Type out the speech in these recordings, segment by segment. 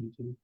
Good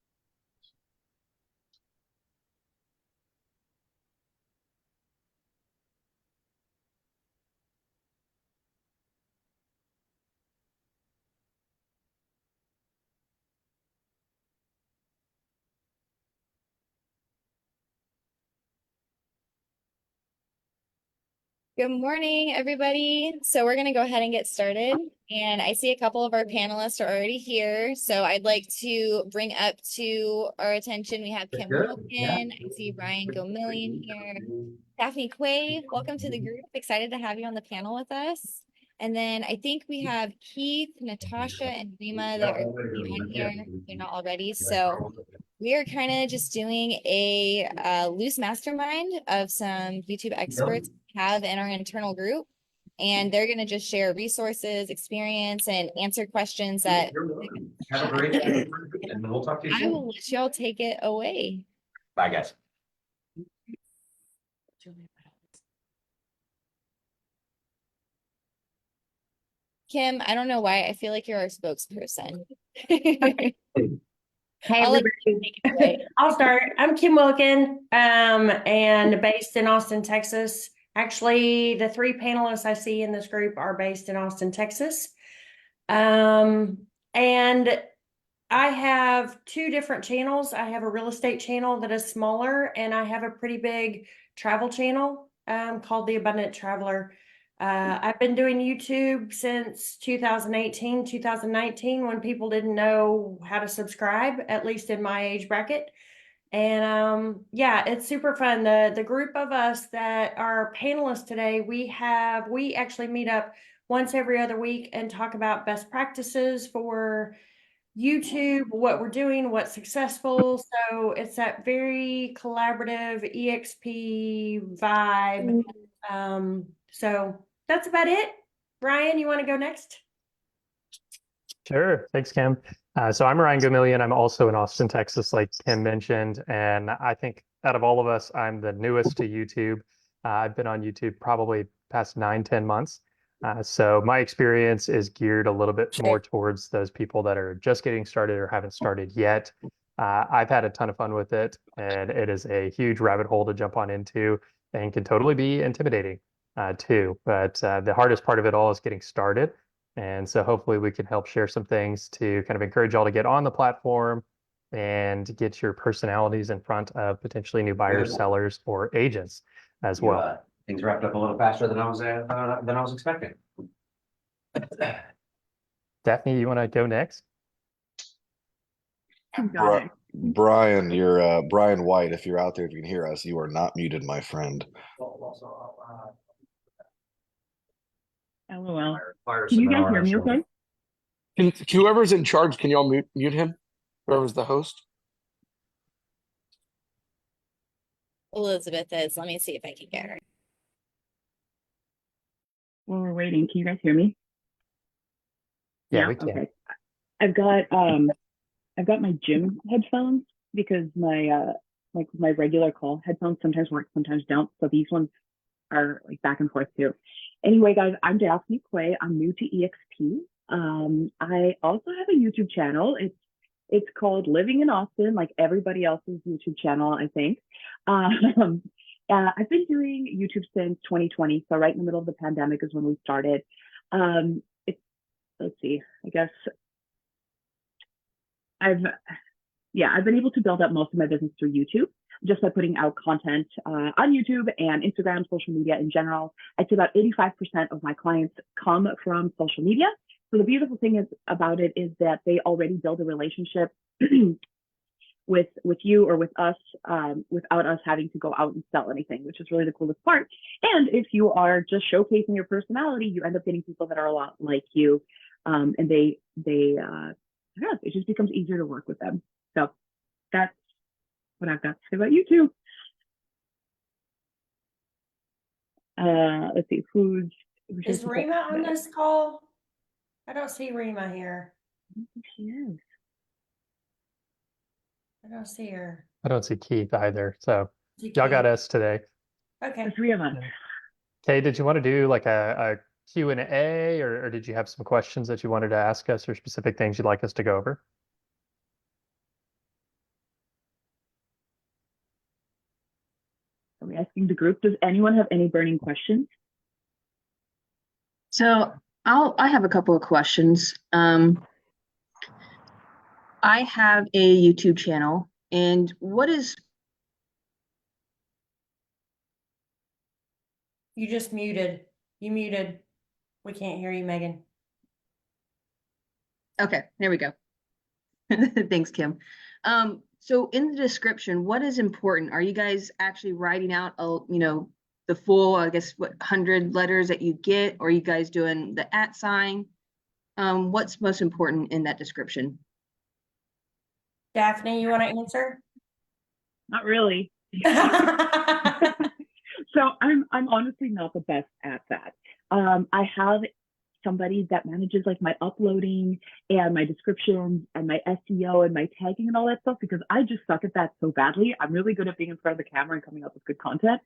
morning, everybody. So we're going to go ahead and get started. And I see a couple of our panelists are already here. So I'd like to bring up to our attention, we have Kim Wilkin. I see Ryan Gomillion here. Daphne Quay, welcome to the group. Excited to have you on the panel with us. And then I think we have Keith, Natasha, and Rima that are on here. They're not already. So we are kind of just doing a loose mastermind of some YouTube experts we have in our internal group. And they're going to just share resources, experience, and answer questions that Have a great day, and we'll talk to you I soon. will let y'all take it away. Bye, guys. Kim, I don't know why I feel like you're our spokesperson. Hey, I'll everybody. I'll start. I'm Kim Wilkin, and based in Austin, Texas. Actually, the three panelists I see in this group are based in Austin, Texas. And I have two different channels. I have a real estate channel that is smaller, and I have a pretty big travel channel called The Abundant Traveler. I've been doing YouTube since 2018, 2019, when people didn't know how to subscribe, at least in my age bracket. And yeah, it's super fun. The group of us that are panelists today, we actually meet up once every other week and talk about best practices for YouTube, what we're doing, what's successful. So it's that very collaborative EXP vibe. So that's about it. Ryan, you want to go next? Sure. Thanks, Kim. So I'm Ryan Gomillion. I'm also in Austin, Texas, like Kim mentioned. And I think out of all of us, I'm the newest to YouTube. I've been on YouTube probably past 9, 10 months. So my experience is geared a little bit more towards those people that are just getting started or haven't started yet. I've had a ton of fun with it, and it is a huge rabbit hole to jump on into and can totally be intimidating too. But the hardest part of it all is getting started. And so hopefully we can help share some things to kind of encourage y'all to get on the platform and get your personalities in front of potentially new buyers, sellers, or agents as well. Things wrapped up a little faster than I was expecting. Daphne, you want to go next? Brian, you're Brian White. If you're out there, if you can hear us, you are not muted, my friend. LOL. Can you guys hear me okay? Whoever's in charge, can y'all mute him? Whoever's the host. Elizabeth is. Let me see if I can get her. While we're waiting, can you guys hear me? Yeah, we can. Okay. I've got my gym headphones because my my regular call headphones sometimes work, sometimes don't. So these ones are like back and forth too. Anyway, guys, I'm Daphne Quay. I'm new to EXP. I also have a YouTube channel. It's called Living in Austin, like everybody else's YouTube channel, I think. I've been doing YouTube since 2020, so right in the middle of the pandemic is when we started. Let's see, I guess I've been able to build up most of my business through YouTube, just by putting out content on YouTube and Instagram, social media in general. I'd say about 85% of my clients come from social media. So the beautiful thing about it is that they already build a relationship with you or with us without us having to go out and sell anything, which is really the coolest part. And if you are just showcasing your personality, you end up getting people that are a lot like you, and it just becomes easier to work with them. So that's what I've got to say about YouTube. Let's see, Is Rima on this call? I don't see Rima here. I don't think she is. I don't see her. I don't see Keith either. So y'all got us today. Okay. The three of us. Kay, did you want to do like a Q&A, or did you have some questions that you wanted to ask us or specific things you'd like us to go over? asking the group. Does anyone have any burning questions? So I have a couple of questions. I have a YouTube channel, and what is You just muted. You muted. We can't hear you, Megan. okay, there we go. Thanks, Kim. So in the description, what is important? Are you guys actually writing out the full, I guess, 100 letters that you get, or are you guys doing the @ sign? What's most important in that description? Daphne, you want to answer? Not really. So I'm honestly not the best at that. I have somebody that manages like my uploading and my descriptions and my SEO and my tagging and all that stuff because I just suck at that so badly. I'm really good at being in front of the camera and coming up with good content.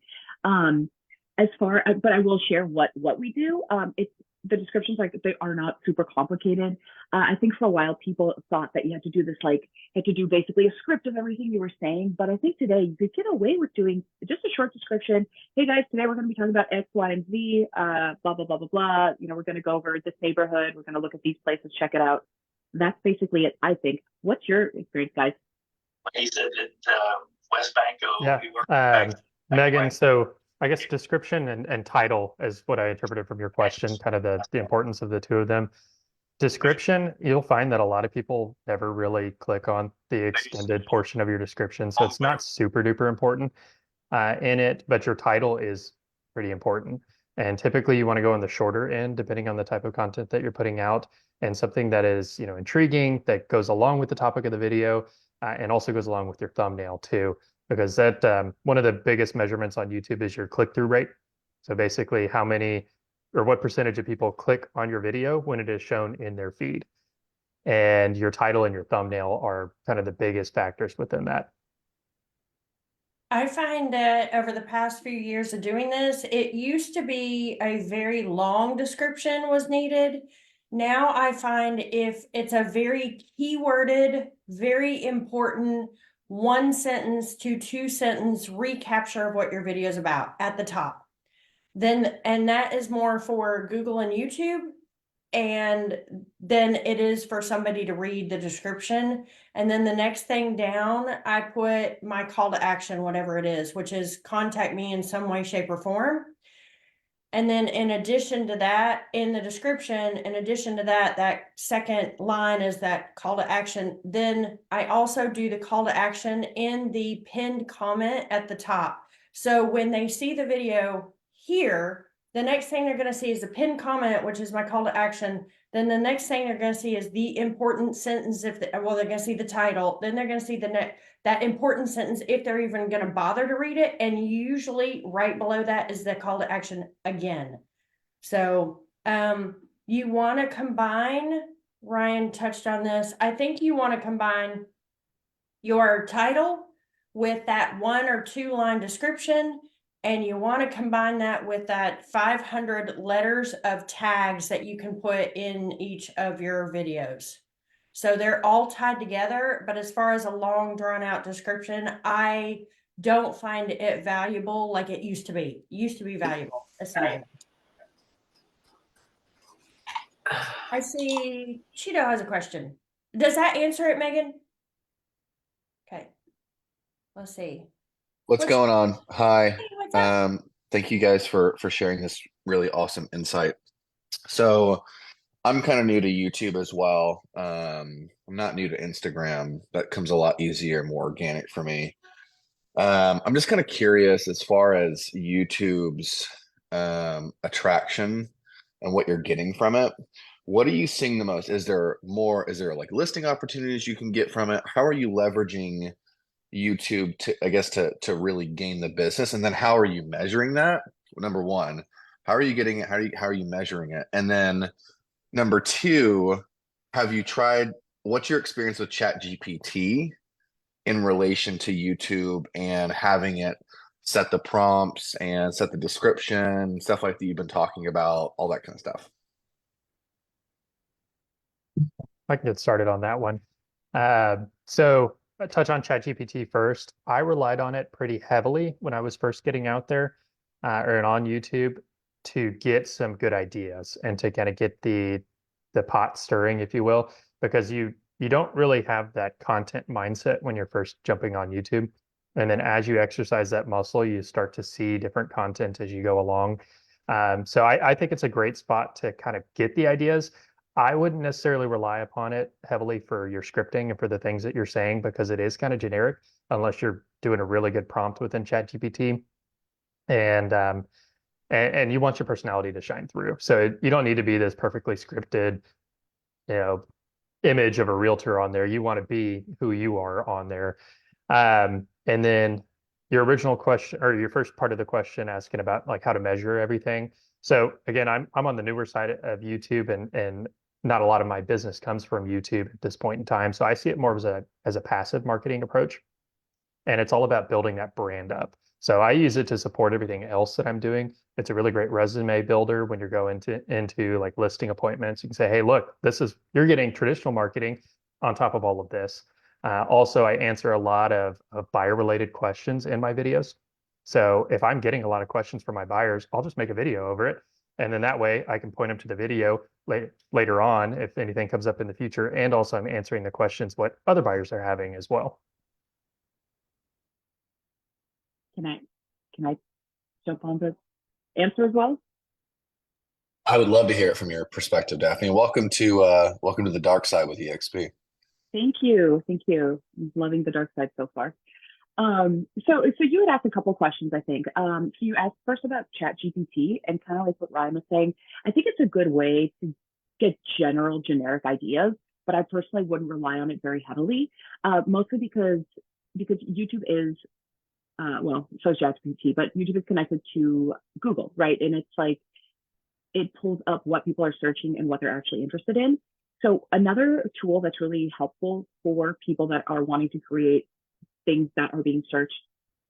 But I will share what we do. It's the descriptions, like, they are not super complicated. I think for a while people thought that you had to do this, like, you had to do basically a script of everything you were saying. But I think today you could get away with doing just a short description. Hey guys, today we're going to be talking about X, Y, and Z, blah, blah, blah, blah, blah. You know, we're going to go over this neighborhood. We're going to look at these places, check it out. That's basically it, I think. What's your experience, guys? He said that West Banco. Yeah. We were Megan, so I guess description and title is what I interpreted from your question, kind of the importance of the two of them. Description, you'll find that a lot of people never really click on the extended portion of your description, so it's not super duper important in it, but your title is pretty important. And typically you want to go on the shorter end, depending on the type of content that you're putting out, and something that is, intriguing, that goes along with the topic of the video, and also goes along with your thumbnail too, because that one of the biggest measurements on YouTube is your click-through rate. So basically how many or what percentage of people click on your video when it is shown in their feed. And your title and your thumbnail are kind of the biggest factors within that. I find that over the past few years of doing this, it used to be a very long description was needed. Now I find if it's a very keyworded, very important 1 sentence to 2 sentence recapture of what your video is about at the top, and that is more for Google and YouTube, and then it is for somebody to read the description. And then the next thing down, I put my call to action, whatever it is, which is contact me in some way, shape, or form. And then in addition to that, in the description, in addition to that, that second line is that call to action. Then I also do the call to action in the pinned comment at the top. So when they see the video here, the next thing they're going to see is the pinned comment, which is my call to action. Then the next thing they're going to see is the important sentence. They're going to see the title. Then they're going to see that important sentence if they're even going to bother to read it. And usually right below that is the call to action again. So you want to combine, Ryan touched on this, I think you want to combine your title with that 1 or 2 line description, and you want to combine that with that 500 letters of tags that you can put in each of your videos. So they're all tied together, but as far as a long drawn out description, I don't find it valuable like it used to be. It used to be valuable. I see Cheeto has a question. Does that answer it, Megan? Okay. Let's see. What's going on? Hi. Hey, what's up? Thank you guys for sharing this really awesome insight. So I'm kind of new to YouTube as well. I'm not new to Instagram. That comes a lot easier, more organic for me. I'm just kind of curious as far as YouTube's attraction and what you're getting from it. What are you seeing the most? Is there like listing opportunities you can get from it? How are you leveraging YouTube to really gain the business? And then how are you measuring that? Number one, how are you getting it? How are you measuring it? And then number two, what's your experience with ChatGPT in relation to YouTube and having it set the prompts and set the description, stuff like that you've been talking about, all that kind of stuff? I can get started on that one. So touch on ChatGPT first. I relied on it pretty heavily when I was first getting out there, or on YouTube, to get some good ideas and to kind of get the pot stirring, if you will, because you don't really have that content mindset when you're first jumping on YouTube. And then as you exercise that muscle, you start to see different content as you go along. So I think it's a great spot to kind of get the ideas. I wouldn't necessarily rely upon it heavily for your scripting and for the things that you're saying because it is kind of generic unless you're doing a really good prompt within ChatGPT. And and you want your personality to shine through. So you don't need to be this perfectly scripted, you know, image of a realtor on there. You want to be who you are on there. And then your original question or your first part of the question asking about like how to measure everything. So again, I'm on the newer side of YouTube and not a lot of my business comes from YouTube at this point in time. So I see it more as a passive marketing approach. And it's all about building that brand up. So I use it to support everything else that I'm doing. It's a really great resume builder when you're going into like listing appointments. You can say, hey, look, you're getting traditional marketing on top of all of this. Also, I answer a lot of buyer related questions in my videos. So if I'm getting a lot of questions from my buyers, I'll just make a video over it. And then that way I can point them to the video later on if anything comes up in the future. And also I'm answering the questions what other buyers are having as well. Can I jump on the answer as well? I would love to hear it from your perspective, Daphne. Welcome to the dark side with EXP. Thank you. Thank you. I'm loving the dark side so far. So you had asked a couple questions, I think. So you asked first about ChatGPT and kind of like what Ryan was saying. I think it's a good way to get generic ideas, but I personally wouldn't rely on it very heavily, mostly because YouTube is so is ChatGPT, but YouTube is connected to Google, right? And it's like it pulls up what people are searching and what they're actually interested in. So another tool that's really helpful for people that are wanting to create things that are being searched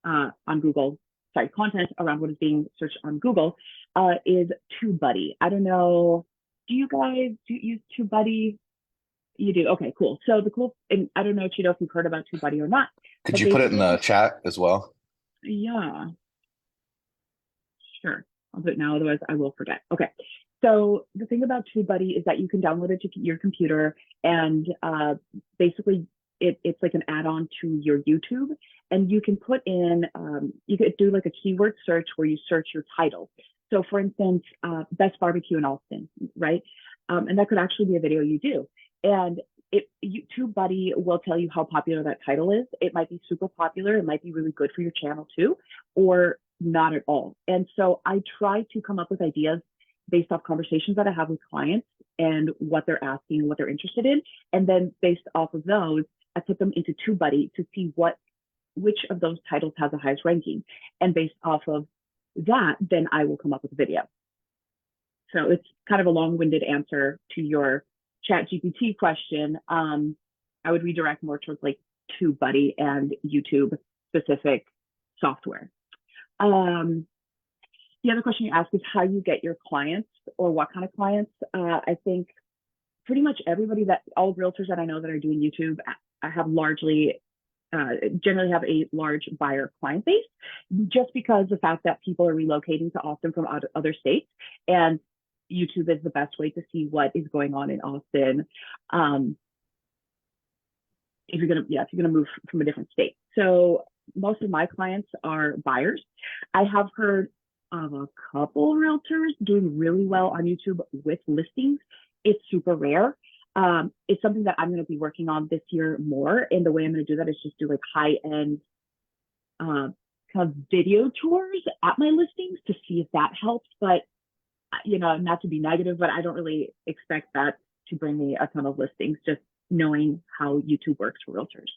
on Google, content around what is being searched on Google, is TubeBuddy. I don't know, do you guys use TubeBuddy? You do? Okay, cool. So and I don't know, Cheeto, if you've heard about TubeBuddy or not. Could you put it in the chat as well? Yeah, sure. I'll do it now, otherwise I will forget. Okay. So the thing about TubeBuddy is that you can download it to your computer, and basically it's like an add-on to your YouTube, and you can put in, you could do like a keyword search where you search your title. So for instance, best barbecue in Austin, right? And that could actually be a video you do. And TubeBuddy will tell you how popular that title is. It might be super popular. It might be really good for your channel too, or not at all. And so I try to come up with ideas based off conversations that I have with clients and what they're asking, what they're interested in. And then based off of those, I put them into TubeBuddy to see which of those titles has the highest ranking. And based off of that, then I will come up with a video. So it's kind of a long-winded answer to your ChatGPT question. I would redirect more towards like TubeBuddy and YouTube specific software. The other question you asked is how you get your clients or what kind of clients. I think pretty much all realtors that I know that are doing YouTube, I have generally have a large buyer client base, just because the fact that people are relocating to Austin from other states, and YouTube is the best way to see what is going on in Austin. If you're gonna move from a different state. So most of my clients are buyers. I have heard of a couple realtors doing really well on YouTube with listings. It's super rare. It's something that I'm going to be working on this year more. And the way I'm going to do that is just do like high-end kind of video tours at my listings to see if that helps. But, not to be negative, but I don't really expect that to bring me a ton of listings, just knowing how YouTube works for realtors.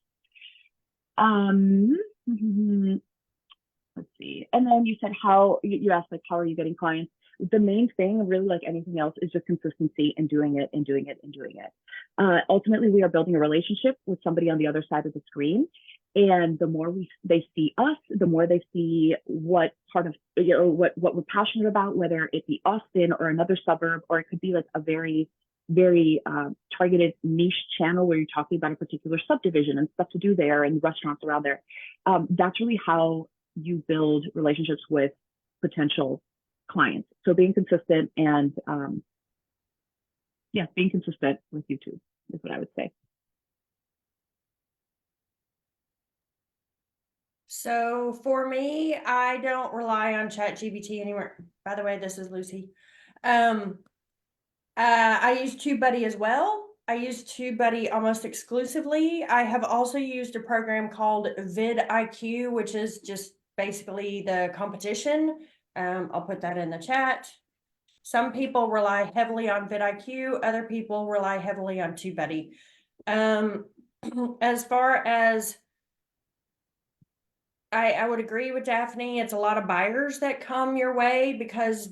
Let's see. And then you said you asked like, how are you getting clients? The main thing, really like anything else, is just consistency and doing it and doing it and doing it. Ultimately, we are building a relationship with somebody on the other side of the screen. And the more they see us, the more they see what part of, what we're passionate about, whether it be Austin or another suburb, or it could be like a very very targeted niche channel where you're talking about a particular subdivision and stuff to do there and restaurants around there. That's really how you build relationships with potential clients. So being consistent and being consistent with YouTube is what I would say. So for me, I don't rely on ChatGPT anymore. By the way, this is Lucy. I use TubeBuddy as well. I use TubeBuddy almost exclusively. I have also used a program called vidIQ, which is just basically the competition. I'll put that in the chat. Some people rely heavily on vidIQ. Other people rely heavily on TubeBuddy. As far as I would agree with Daphne. It's a lot of buyers that come your way because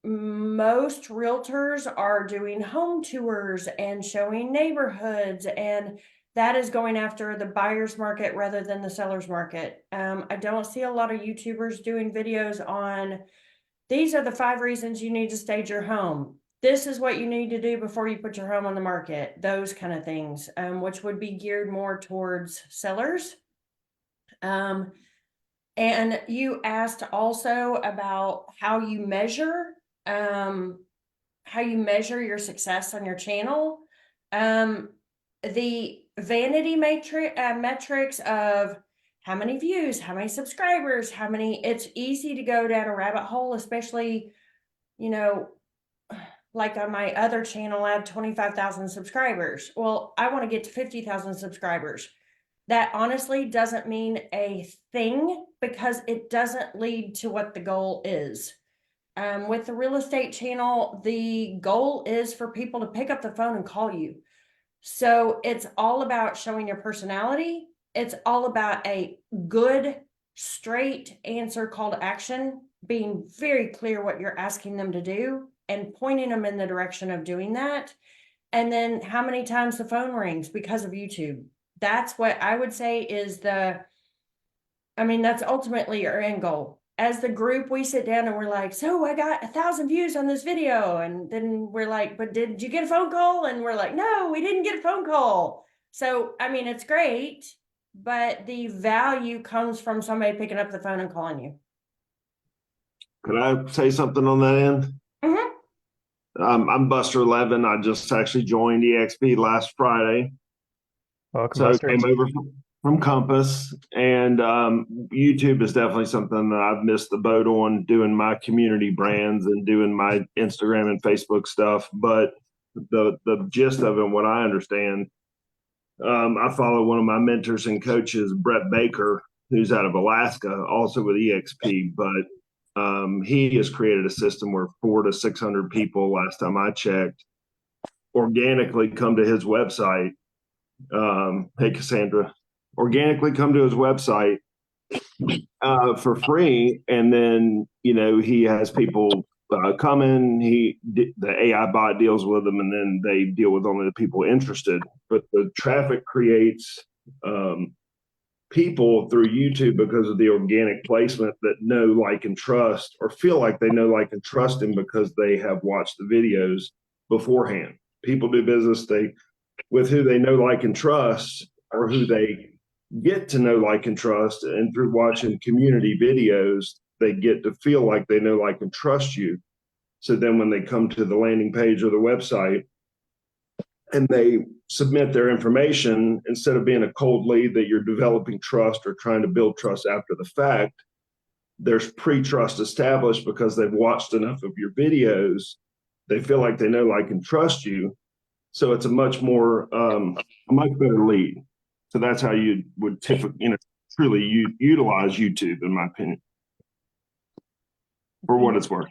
most realtors are doing home tours and showing neighborhoods, and that is going after the buyer's market rather than the seller's market. I don't see a lot of YouTubers doing videos on these are the 5 reasons you need to stage your home. This is what you need to do before you put your home on the market. Those kind of things, which would be geared more towards sellers. And you asked also about how you measure your success on your channel. The vanity metrics of how many views, how many subscribers, it's easy to go down a rabbit hole, especially, like on my other channel, I have 25,000 subscribers. Well, I want to get to 50,000 subscribers. That honestly doesn't mean a thing because it doesn't lead to what the goal is. With the real estate channel, the goal is for people to pick up the phone and call you. So it's all about showing your personality. It's all about a good, straight answer call to action, being very clear what you're asking them to do and pointing them in the direction of doing that. And then how many times the phone rings because of YouTube. That's what I would say is that's ultimately your end goal. As the group, we sit down and we're like, so I got 1,000 views on this video. And then we're like, but did you get a phone call? And we're like, no, we didn't get a phone call. So, it's great, but the value comes from somebody picking up the phone and calling you. Could I say something on that end? Mm-hmm. I'm Buster Levin. I just actually joined EXP last Friday. Welcome, So Buster. came over from Compass, and YouTube is definitely something that I've missed the boat on, doing my community brands and doing my Instagram and Facebook stuff. But the gist of it, what I understand, I follow one of my mentors and coaches, Brett Baker, who's out of Alaska, also with EXP, but he has created a system where 400 to 600 people, last time I checked, organically come to his website. Hey, Cassandra, organically come to his website for free. And then, he has people come in, the AI bot deals with them, and then they deal with only the people interested. But the traffic creates people through YouTube because of the organic placement that know, like, and trust, or feel like they know, like, and trust him because they have watched the videos beforehand. People do business with who they know, like, and trust, or who they get to know, like, and trust. And through watching community videos, they get to feel like they know, like, and trust you. So then when they come to the landing page or the website and they submit their information, instead of being a cold lead that you're developing trust or trying to build trust after the fact, there's pre-trust established because they've watched enough of your videos. They feel like they know, like, and trust you. So it's a much better lead. So that's how you would typically, truly utilize YouTube, in my opinion, for what it's worth.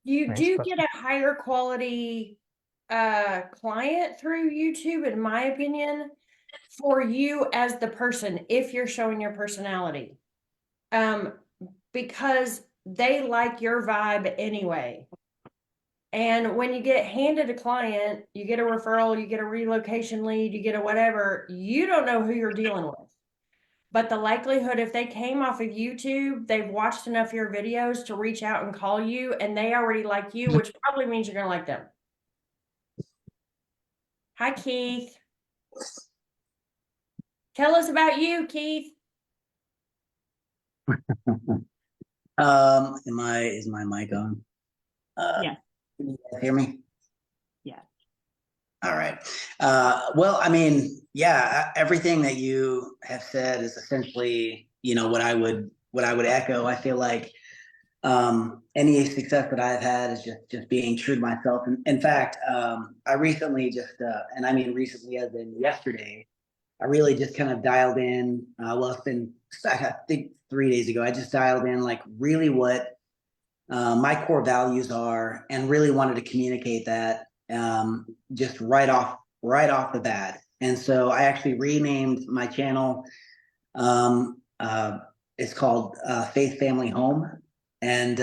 You Thanks, do Buster. get a higher quality client through YouTube, in my opinion, for you as the person, if you're showing your personality. Because they like your vibe anyway. And when you get handed a client, you get a referral, you get a relocation lead, you get a whatever, you don't know who you're dealing with. But the likelihood, if they came off of YouTube, they've watched enough of your videos to reach out and call you, and they already like you, which probably means you're going to like them. Hi, Keith. Tell us about you, Keith. Is my mic on? Yes. Can you guys hear me? Yes. All right. Well, I mean, yeah, everything that you have said is essentially, what I would echo. I feel like any success that I've had is just being true to myself. And in fact, I recently and I mean recently as in yesterday, I really just kind of dialed in. Well, it's been, I think 3 days ago, I just dialed in like really what my core values are, and really wanted to communicate that just right off the bat. And so I actually renamed my channel. Um, uh, it's called Faith Family Home, and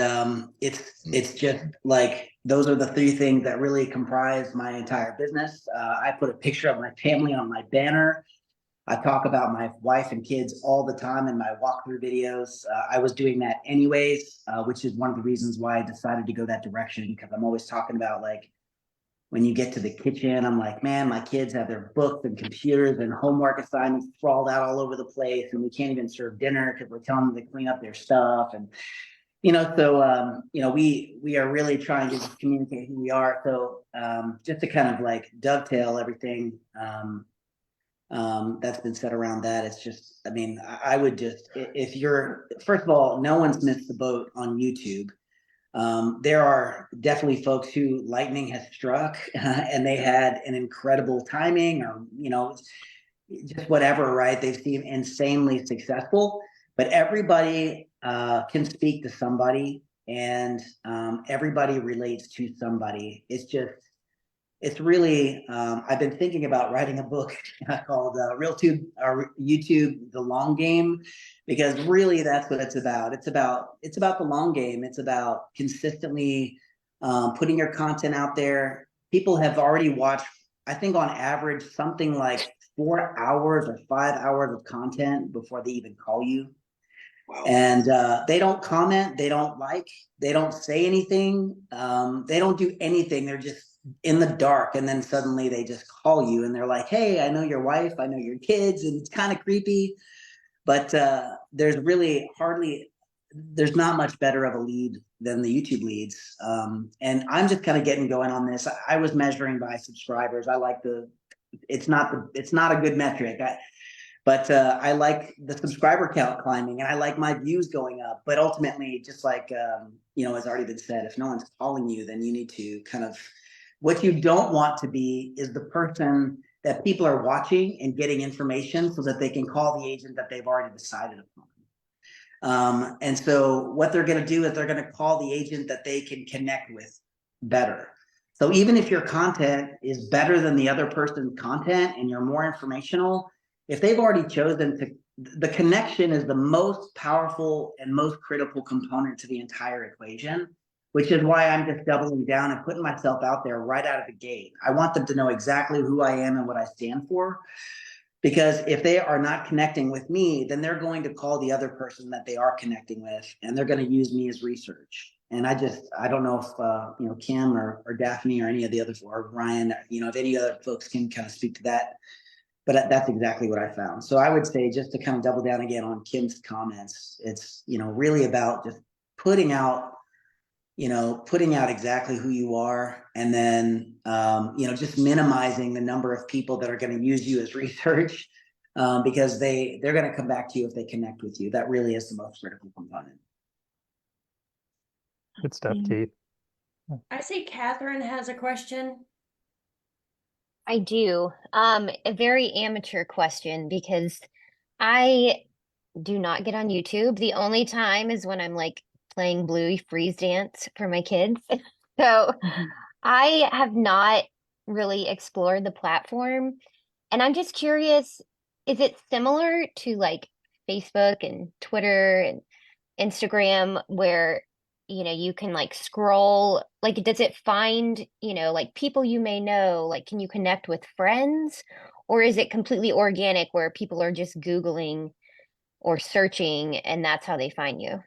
it's just like those are the three things that really comprise my entire business. I put a picture of my family on my banner. I talk about my wife and kids all the time in my walkthrough videos. I was doing that anyways, which is one of the reasons why I decided to go that direction, because I'm always talking about like when you get to the kitchen, I'm like, man, my kids have their books and computers and homework assignments sprawled out all over the place, and we can't even serve dinner because we're telling them to clean up their stuff. And we are really trying to just communicate who we are. So just to kind of like dovetail everything that's been said around that. It's just, I mean, I would just, if you're, first of all, no one's missed the boat on YouTube. There are definitely folks who lightning has struck and they had an incredible timing, or, just whatever, right? They've been insanely successful, but everybody can speak to somebody, and everybody relates to somebody. It's really, I've been thinking about writing a book called YouTube, The Long Game, because really that's what it's about. It's about the long game. It's about consistently putting your content out there. People have already watched, I think on average, something like 4 hours or 5 hours of content before they even call you. And they don't comment, they don't like, they don't say anything, they don't do anything. They're just in the dark, and then suddenly they just call you and they're like, hey, I know your wife, I know your kids, and it's kind of creepy, but there's not much better of a lead than the YouTube leads. And I'm just kind of getting going on this. I was measuring by subscribers. I like it's not a good metric. But I like the subscriber count climbing, and I like my views going up. But ultimately, just like has already been said, if no one's calling you, then you need to kind of, what you don't want to be is the person that people are watching and getting information so that they can call the agent that they've already decided upon. And so what they're going to do is they're going to call the agent that they can connect with better. So even if your content is better than the other person's content and you're more informational, if they've already chosen to, the connection is the most powerful and most critical component to the entire equation, which is why I'm just doubling down and putting myself out there right out of the gate. I want them to know exactly who I am and what I stand for, because if they are not connecting with me, then they're going to call the other person that they are connecting with, and they're going to use me as research. And I don't know if Kim or Daphne or any of the others, or Ryan, if any other folks can kind of speak to that. But that's exactly what I found. So I would say, just to kind of double down again on Kim's comments, it's really about just putting out exactly who you are, and then just minimizing the number of people that are going to use you as research, because they're going to come back to you if they connect with you. That really is the most critical component. Good stuff, Keith. I see Catherine has a question. I do. A very amateur question, because I do not get on YouTube. The only time is when I'm like playing Bluey freeze dance for my kids. So I have not really explored the platform. And I'm just curious, is it similar to like Facebook and Twitter and Instagram, where you can like scroll, like does it find like people you may know, like can you connect with friends, or is it completely organic where people are just Googling or searching and that's how they find you?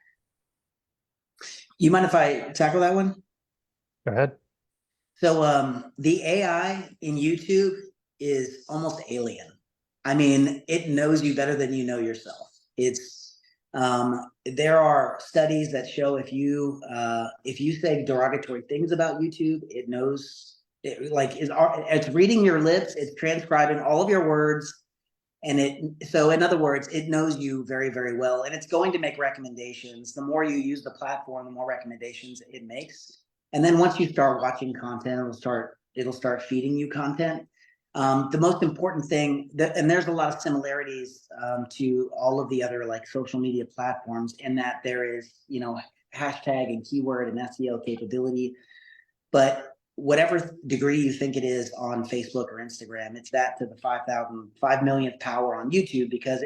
You mind if I tackle that one? Go ahead. So the AI in YouTube is almost alien. I mean, it knows you better than you know yourself. There are studies that show if you say derogatory things about YouTube, it knows it's reading your lips, it's transcribing all of your words, and so in other words, it knows you very, very well, and it's going to make recommendations. The more you use the platform, the more recommendations it makes. And then once you start watching content, it'll start feeding you content. The most important thing and there's a lot of similarities to all of the other like social media platforms in that there is, hashtag and keyword and SEO capability, but whatever degree you think it is on Facebook or Instagram, it's that to the 5 millionth power on YouTube, because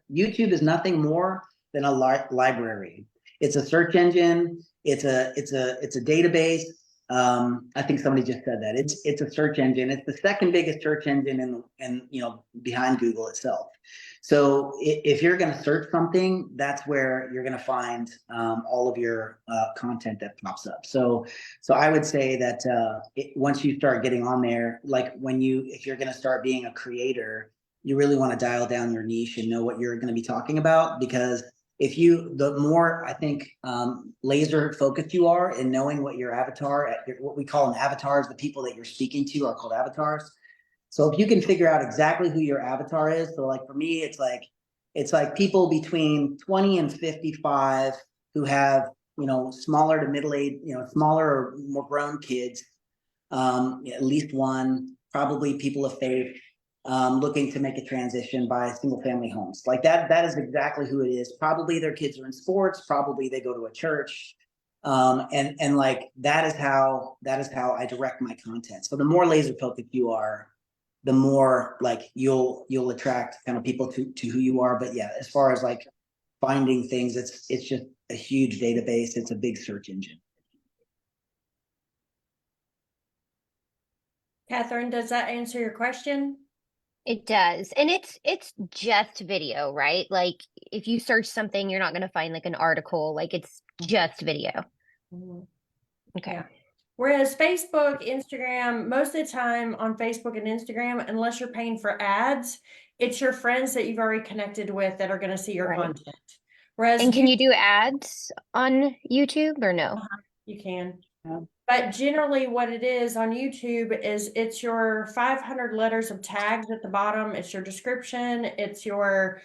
YouTube is nothing more than a library. It's a search engine. It's a database. I think somebody just said that it's a search engine. It's the second biggest search engine behind Google itself. So if you're going to search something, that's where you're going to find all of your content that pops up. So I would say that once you start getting on there, like if you're going to start being a creator, you really want to dial down your niche and know what you're going to be talking about, because the more I think laser focused you are in knowing what your avatar, what we call an avatar is the people that you're speaking to are called avatars. So if you can figure out exactly who your avatar is, so like for me, it's like people between 20 and 55 who have, smaller to middle age, smaller or more grown kids, at least one, probably people of faith, looking to make a transition by single family homes. Like that is exactly who it is. Probably their kids are in sports, probably they go to a church. And like that is how I direct my content. So the more laser focused you are, the more like you'll attract kind of people to who you are. But yeah, as far as like finding things, it's just a huge database. It's a big search engine. Catherine, does that answer your question? It does. And it's just video, right? Like if you search something, you're not going to find like an article, like it's just video. Mhm. Okay. Yeah. Whereas Facebook, Instagram, most of the time on Facebook and Instagram, unless you're paying for ads, it's your friends that you've already connected with that are going to see your Right. content. Whereas And can you do ads on YouTube or no? you can. Yeah. But generally what it is on YouTube is it's your 500 letters of tags at the bottom. It's your description. It's your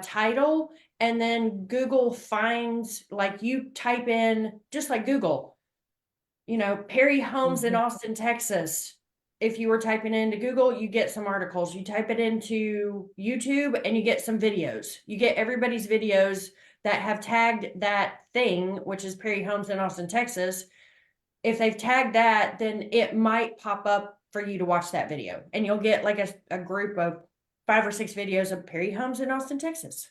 title. And then Google finds, like you type in, just like Google, Perry Homes in Austin, Texas. If you were typing into Google, you get some articles. You type it into YouTube and you get some videos. You get everybody's videos that have tagged that thing, which is Perry Homes in Austin, Texas. If they've tagged that, then it might pop up for you to watch that video. And you'll get like a group of 5 or 6 videos of Perry Homes in Austin, Texas.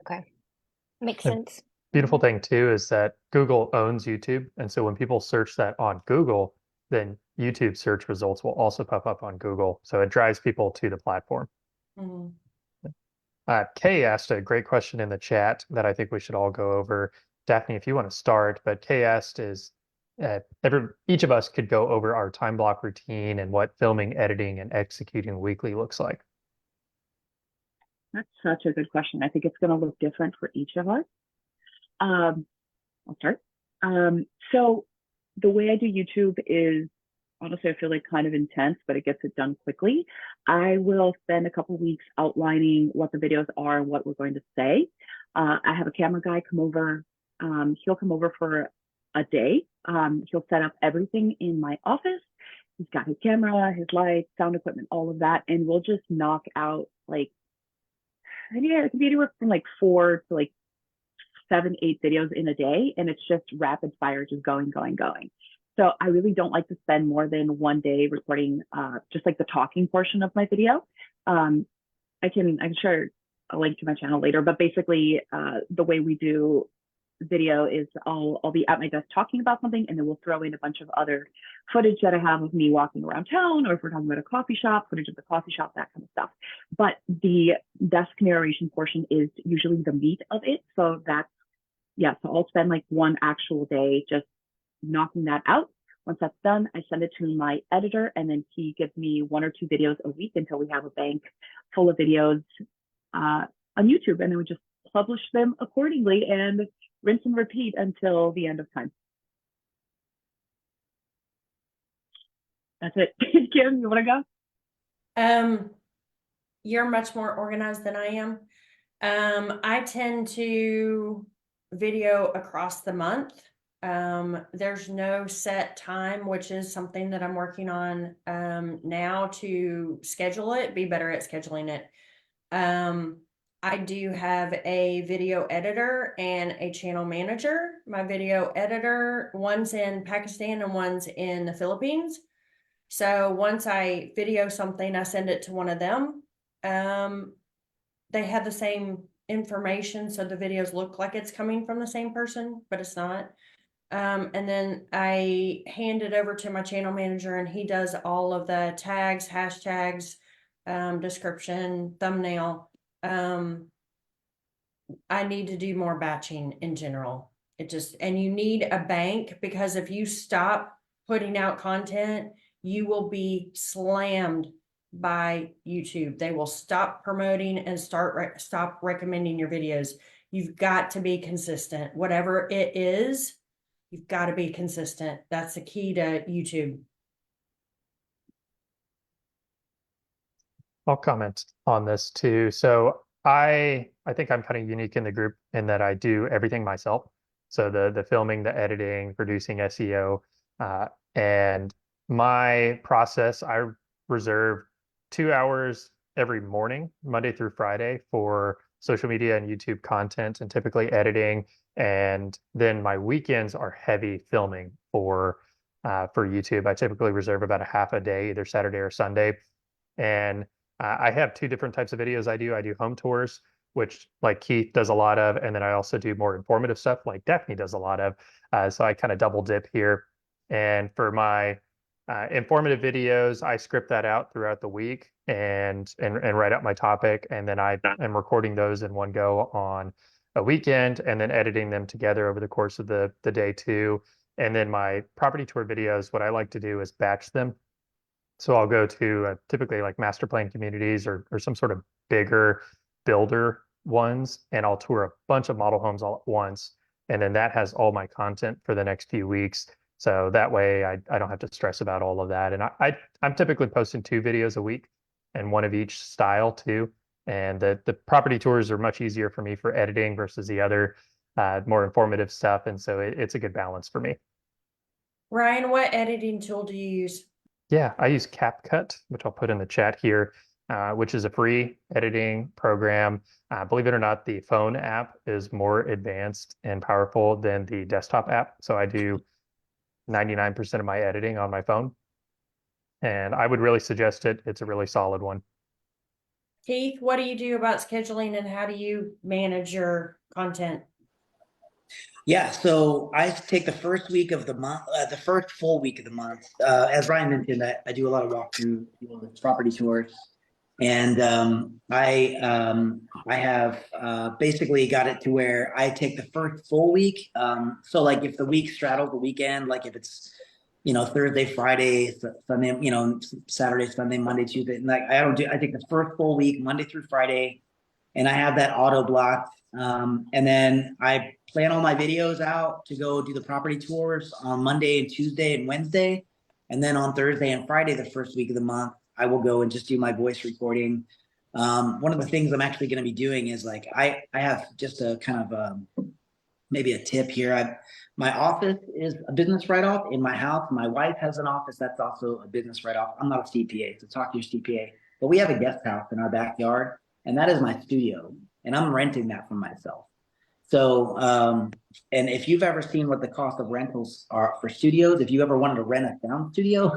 Okay. Makes Yeah. sense. Beautiful thing too is that Google owns YouTube. And so when people search that on Google, then YouTube search results will also pop up on Google. So it drives people to the platform. Mhm. Kay asked a great question in the chat that I think we should all go over. Daphne, if you want to start, but Kay asked each of us could go over our time block routine and what filming, editing, and executing weekly looks like. That's such a good question. I think it's going to look different for each of us. I'll start. So the way I do YouTube is, honestly, I feel like kind of intense, but it gets it done quickly. I will spend a couple weeks outlining what the videos are and what we're going to say. I have a camera guy come over. He'll come over for a day. He'll set up everything in my office. He's got his camera, his lights, sound equipment, all of that. And we'll just knock out like, it can be anywhere from like 4 to like 7, 8 videos in a day. And it's just rapid fire, just going. So I really don't like to spend more than one day recording just like the talking portion of my video. I can share a link to my channel later, but basically the way we do video is I'll be at my desk talking about something, and then we'll throw in a bunch of other footage that I have of me walking around town, or if we're talking about a coffee shop, footage of the coffee shop, that kind of stuff. But the desk narration portion is usually the meat of it. So so I'll spend like one actual day just knocking that out. Once that's done, I send it to my editor, and then he gives me 1 or 2 videos a week until we have a bank full of videos on YouTube, and then we just publish them accordingly and rinse and repeat until the end of time. That's it. Kim, you want to go? You're much more organized than I am. I tend to video across the month. There's no set time, which is something that I'm working on now to schedule it, be better at scheduling it. I do have a video editor and a channel manager. My video editor, one's in Pakistan and one's in the Philippines. So once I video something, I send it to one of them. They have the same information, so the videos look like it's coming from the same person, but it's not. And then I hand it over to my channel manager, and he does all of the tags, hashtags, description, thumbnail. I need to do more batching in general. And you need a bank, because if you stop putting out content, you will be slammed by YouTube. They will stop promoting and stop recommending your videos. You've got to be consistent. Whatever it is, you've got to be consistent. That's the key to YouTube. I'll comment on this too. So I think I'm kind of unique in the group in that I do everything myself. So the filming, the editing, producing SEO, and my process, I reserve 2 hours every morning, Monday through Friday, for social media and YouTube content, and typically editing. And then my weekends are heavy filming for YouTube. I typically reserve about a half a day, either Saturday or Sunday. And I have 2 different types of videos I do. I do home tours, which like Keith does a lot of, and then I also do more informative stuff like Daphne does a lot of. So I kind of double dip here. And for my informative videos, I script that out throughout the week and write out my topic, and then I am recording those in one go on a weekend, and then editing them together over the course of the day too. And then my property tour videos, what I like to do is batch them. So I'll go to typically like master plan communities or some sort of bigger builder ones, and I'll tour a bunch of model homes all at once. And then that has all my content for the next few weeks. So that way I don't have to stress about all of that. And I'm typically posting 2 videos a week, and one of each style too. And the property tours are much easier for me for editing versus the other more informative stuff. And so it's a good balance for me. Ryan, what editing tool do you use? Yeah, I use CapCut, which I'll put in the chat here, which is a free editing program. Believe it or not, the phone app is more advanced and powerful than the desktop app. So I do 99% of my editing on my phone, and I would really suggest it. It's a really solid one. Keith, what do you do about scheduling, and how do you manage your content? Yeah, so I take the first week of the month, the first full week of the month. As Ryan mentioned, I do a lot of walkthrough, property tours, and I have basically got it to where I take the first full week. So like if the week straddles the weekend, like if it's Thursday, Friday, Sunday, Saturday, Sunday, Monday, Tuesday, like I take the first full week, Monday through Friday, and I have that auto blocked. And then I plan all my videos out to go do the property tours on Monday and Tuesday and Wednesday. And then on Thursday and Friday, the first week of the month, I will go and just do my voice recording. One of the things I'm actually going to be doing is like, I have just a kind of maybe a tip here. My office is a business write-off in my house. My wife has an office that's also a business write-off. I'm not a CPA, so talk to your CPA. But we have a guest house in our backyard, and that is my studio, and I'm renting that from myself. So, and if you've ever seen what the cost of rentals are for studios, if you ever wanted to rent a sound studio,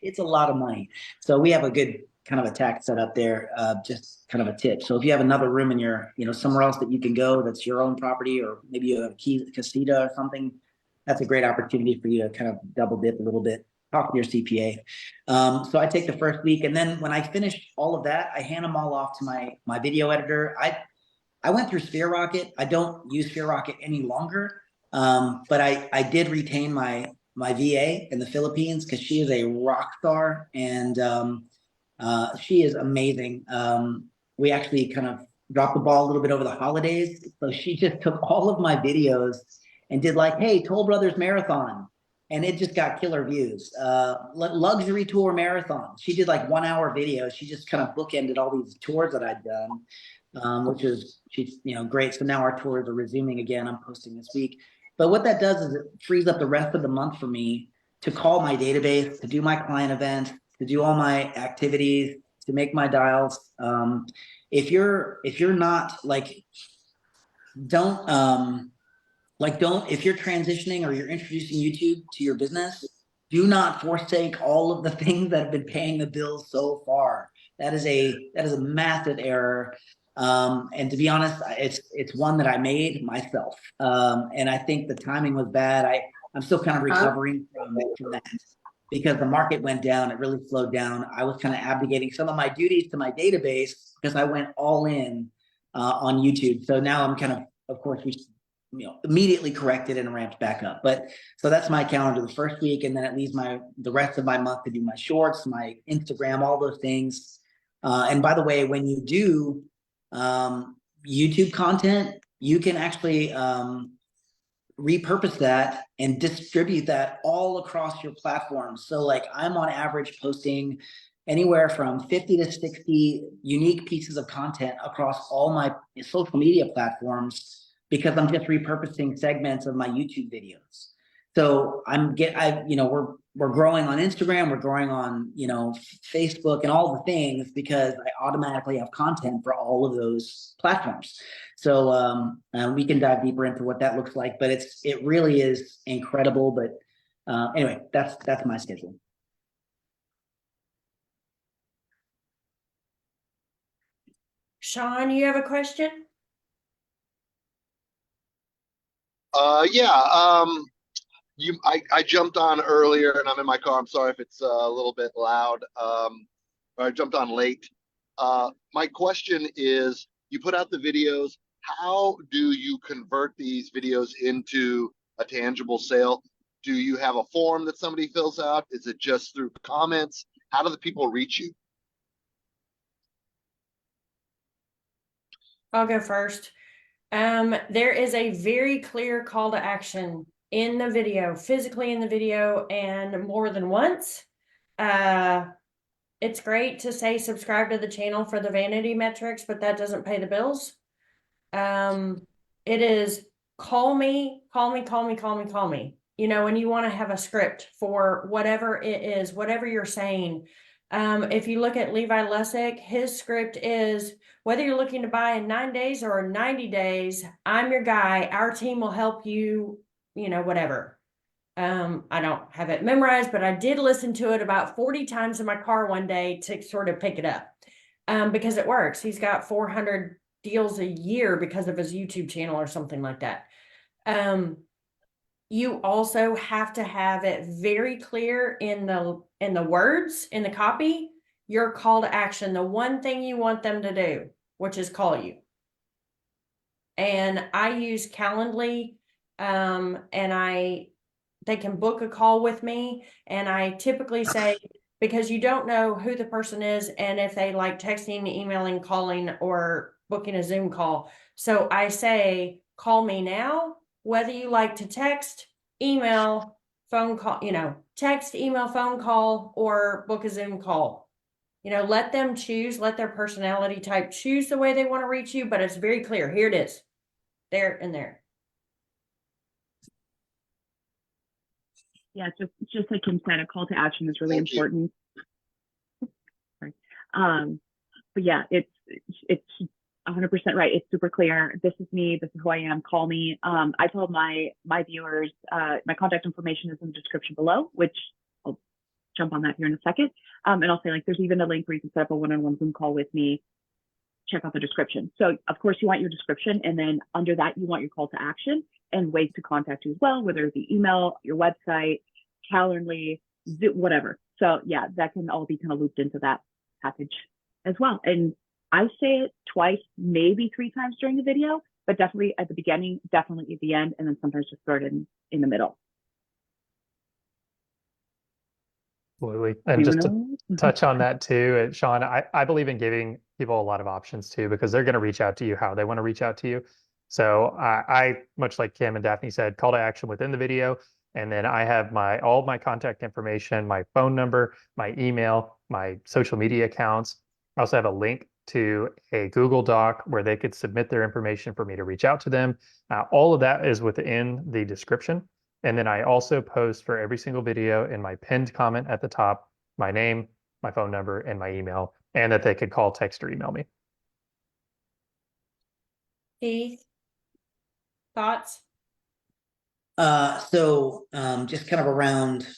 it's a lot of money. So we have a good kind of a tax set up there, just kind of a tip. So if you have another room in your, somewhere else that you can go, that's your own property, or maybe you have a casita or something, that's a great opportunity for you to kind of double dip a little bit. Talk to your CPA. So I take the first week, and then when I finish all of that, I hand them all off to my video editor. I went through Sphere Rocket. I don't use Sphere Rocket any longer, but I did retain my my VA in the Philippines, because she is a rock star, and she is amazing. We actually kind of dropped the ball a little bit over the holidays, so she just took all of my videos and did like, hey, Toll Brothers Marathon, and it just got killer views. Luxury tour marathon. She did like 1 hour videos. She just kind of bookended all these tours that I'd done, which is she's great. So now our tours are resuming again. I'm posting this week. But what that does is it frees up the rest of the month for me to call my database, to do my client events, to do all my activities, to make my dials. If you're not like, don't if you're transitioning or you're introducing YouTube to your business, do not forsake all of the things that have been paying the bills so far. That is a massive error. And to be honest, it's one that I made myself. And I think the timing was bad. I'm still kind of recovering from that, because the market went down. It really slowed down. I was kind of abdicating some of my duties to my database because I went all in on YouTube. So now I'm kind of course, immediately corrected and ramped back up. But so that's my calendar the first week, and then it leaves the rest of my month to do my shorts, my Instagram, all those things. And by the way, when you do YouTube content, you can actually repurpose that and distribute that all across your platforms. So like I'm on average posting anywhere from 50 to 60 unique pieces of content across all my social media platforms, because I'm just repurposing segments of my YouTube videos. So we're growing on Instagram, we're growing on Facebook and all the things, because I automatically have content for all of those platforms. So we can dive deeper into what that looks like, but it really is incredible. But anyway, that's my schedule. Sean, you have a question? Yeah. I jumped on earlier and I'm in my car. I'm sorry if it's a little bit loud. I jumped on late. My question is, you put out the videos. How do you convert these videos into a tangible sale? Do you have a form that somebody fills out? Is it just through comments? How do the people reach you? I'll go first. There is a very clear call to action in the video, physically in the video, and more than once. It's great to say subscribe to the channel for the vanity metrics, but that doesn't pay the bills. It is call me. When you want to have a script for whatever it is, whatever you're saying. If you look at Levi Lessig, his script is, whether you're looking to buy in 9 days or 90 days, I'm your guy. Our team will help you, whatever. I don't have it memorized, but I did listen to it about 40 times in my car one day to sort of pick it up, because it works. He's got 400 deals a year because of his YouTube channel or something like that. You also have to have it very clear in the words, in the copy, your call to action, the one thing you want them to do, which is call you. And I use Calendly, and they can book a call with me. And I typically say, because you don't know who the person is and if they like texting, emailing, calling, or booking a Zoom call. So I say, call me now, whether you like to text, email, phone call, text, email, phone call, or book a Zoom call. Let them choose, let their personality type choose the way they want to reach you, but it's very clear. Here it is, there and there. Yeah, just like Kim said, a call to action is really important. Sorry. But yeah, it's 100% right. It's super clear. This is me. This is who I am. Call me. I told my viewers, my contact information is in the description below, which I'll jump on that here in a second. And I'll say, like, there's even a link where you can set up a one-on-one Zoom call with me. Check out the description. So of course you want your description, and then under that you want your call to action and ways to contact you as well, whether it be email, your website, Calendly, whatever. So yeah, that can all be kind of looped into that package as well. And I say it twice, maybe 3 times during the video, but definitely at the beginning, definitely at the end, and then sometimes just throw it in the middle. Absolutely. And just to know? touch on that too, Sean, I believe in giving people a lot of options too, because they're going to reach out to you how they want to reach out to you. So I, much like Kim and Daphne said, call to action within the video. And then I have all of my contact information, my phone number, my email, my social media accounts. I also have a link to a Google Doc where they could submit their information for me to reach out to them. All of that is within the description. And then I also post for every single video in my pinned comment at the top, my name, my phone number, and my email, and that they could call, text, or email me. Keith, thoughts? Just kind of around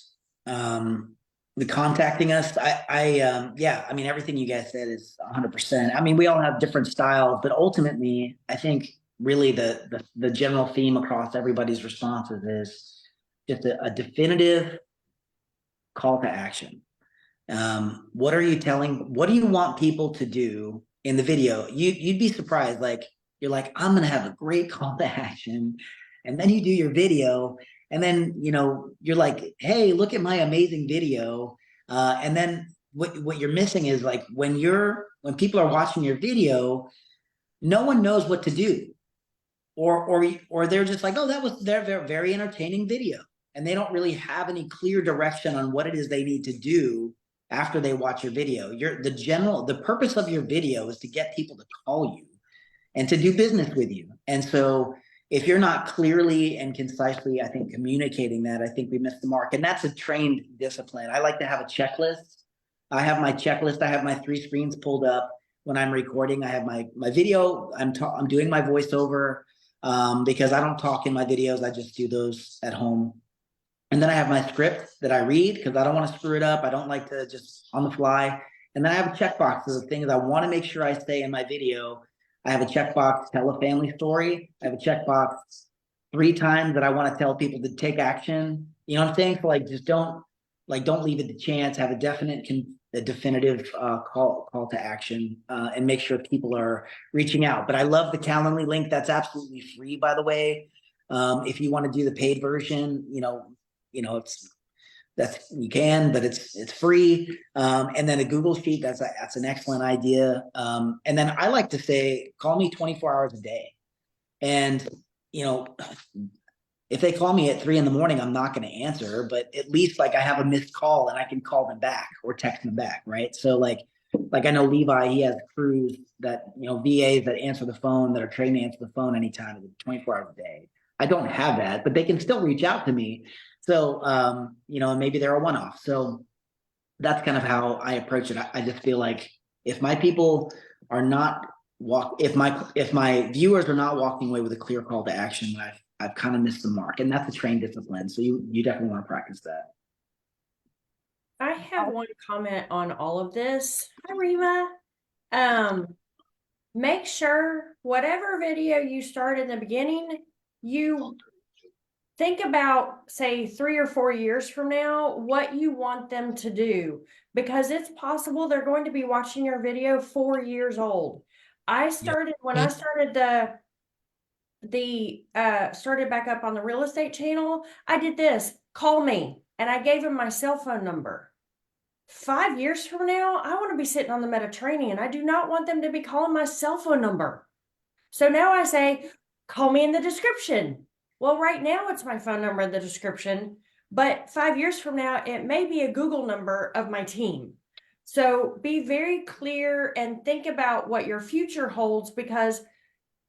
the contacting us. Yeah, I mean, everything you guys said is 100%. I mean, we all have different styles, but ultimately, I think really the general theme across everybody's responses is just a definitive call to action. What do you want people to do in the video? You'd be surprised. Like, you're like, I'm going to have a great call to action. And then you do your video and then, you're like, hey, look at my amazing video. And then what you're missing is like, when people are watching your video, no one knows what to do. Or they're just like, oh, that was their very entertaining video. And they don't really have any clear direction on what it is they need to do after they watch your video. The purpose of your video is to get people to call you and to do business with you. And so if you're not clearly and concisely, I think, communicating that, I think we missed the mark. And that's a trained discipline. I like to have a checklist. I have my checklist. I have my 3 screens pulled up when I'm recording. I have my video. I'm doing my voiceover because I don't talk in my videos. I just do those at home. And then I have my script that I read because I don't want to screw it up. I don't like to just on the fly. And then I have a checkbox of the things I want to make sure I say in my video. I have a checkbox, tell a family story. I have a checkbox 3 times that I want to tell people to take action. You know what I'm saying? So like, just don't leave it to chance. Have a definitive call to action and make sure people are reaching out. But I love the Calendly link. That's absolutely free, by the way. If you want to do the paid version, you can, but it's free. And then a Google Sheet, that's an excellent idea. And then I like to say, call me 24 hours a day. And, if they call me at 3 a.m, I'm not going to answer, but at least like I have a missed call and I can call them back or text them back. Right. So like I know Levi, he has crews that, VAs that answer the phone, that are trained to answer the phone anytime, 24 hours a day. I don't have that, but they can still reach out to me. So, maybe they're a one-off. So that's kind of how I approach it. I just feel like if my people are not if my viewers are not walking away with a clear call to action, I've kind of missed the mark, and that's a trained discipline. So you definitely want to practice that. I have one comment on all of this. Hi, Rima. Make sure whatever video you start in the beginning, you think about, say, 3 or 4 years from now, what you want them to do, because it's possible they're going to be watching your video 4 years old. When I started started back up on the real estate channel, I did this, call me, and I gave them my cell phone number. 5 years from now, I want to be sitting on the Mediterranean. I do not want them to be calling my cell phone number. So now I say, call me in the description. Well, right now it's my phone number in the description, but 5 years from now, it may be a Google number of my team. So be very clear and think about what your future holds, because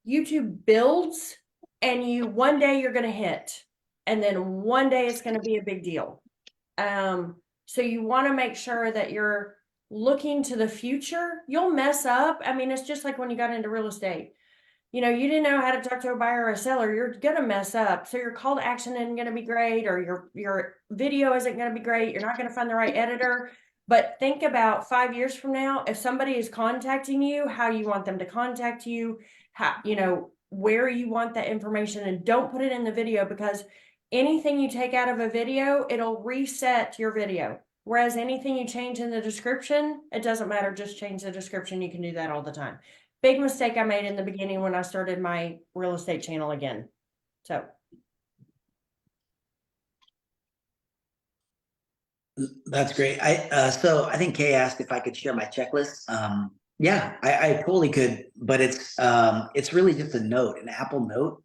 YouTube builds and one day you're going to hit, and then one day it's going to be a big deal. So you want to make sure that you're looking to the future. You'll mess up. I mean, it's just like when you got into real estate. You didn't know how to talk to a buyer or a seller, you're going to mess up. So your call to action isn't going to be great, or your video isn't going to be great. You're not going to find the right editor. But think about 5 years from now, if somebody is contacting you, how you want them to contact you, where you want that information, and don't put it in the video, because anything you take out of a video, it'll reset your video. Whereas anything you change in the description, it doesn't matter. Just change the description. You can do that all the time. Big mistake I made in the beginning when I started my real estate channel again. So That's great. So I think Kay asked if I could share my checklist. Yeah, I totally could, but it's really just a note, an Apple Note,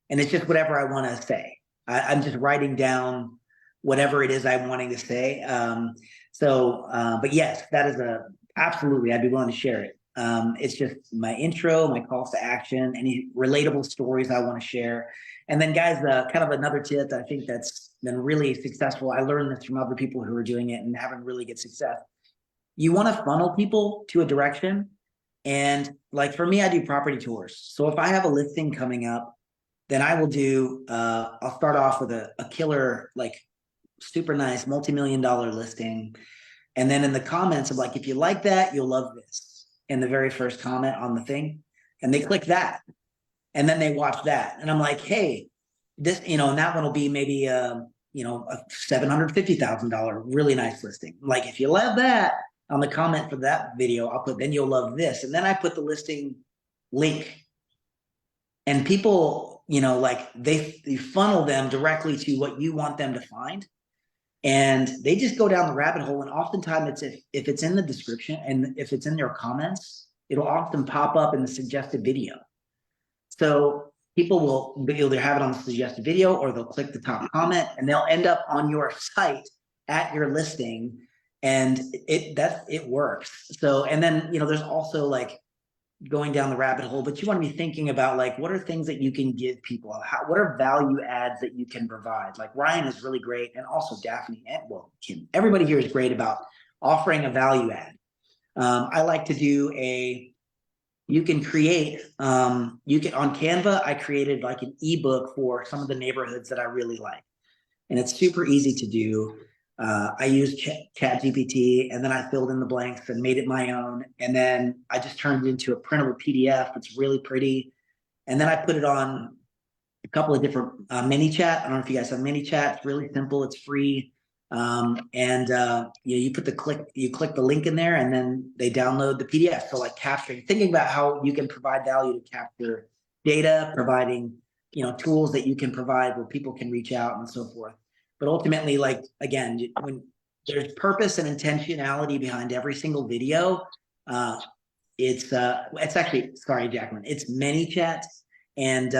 and it's just whatever I want to say. I'm just writing down whatever it is I'm wanting to say. But yes, that is absolutely. I'd be willing to share it. It's just my intro, my calls to action, any relatable stories I want to share. And then, guys, kind of another tip that I think that's been really successful. I learned this from other people who are doing it and having really good success. You want to funnel people to a direction. And like for me, I do property tours. So if I have a listing coming up, then I will I'll start off with a killer, like super nice multi-million-dollar listing. And then in the comments of like, if you like that, you'll love this. In the very first comment on the thing. And they click that. And then they watch that. And I'm like, hey, this, and that one will be maybe a $750,000 really nice listing. Like if you love that, on the comment for that video, I'll put, then you'll love this. And then I put the listing link. And people, like they funnel them directly to what you want them to find. And they just go down the rabbit hole. And oftentimes if it's in the description and if it's in their comments, it'll often pop up in the suggested video. So people will either have it on the suggested video or they'll click the top comment and they'll end up on your site at your listing. And it works. So, and then, there's also like going down the rabbit hole, but you want to be thinking about like, what are things that you can give people? What are value adds that you can provide? Like Ryan is really great. And also Daphne and Kim, everybody here is great about offering a value add. I like to do you can create, on Canva, I created like an ebook for some of the neighborhoods that I really like. And it's super easy to do. I used ChatGPT and then I filled in the blanks and made it my own. And then I just turned it into a printable PDF. It's really pretty. And then I put it on a couple of different mini chat. I don't know if you guys have mini chat. It's really simple. It's free. You click the link in there and then they download the PDF. So like thinking about how you can provide value to capture data, providing, tools that you can provide where people can reach out and so forth. But ultimately, like, again, when there's purpose and intentionality behind every single video, it's actually, sorry, Jacqueline, it's ManyChat. And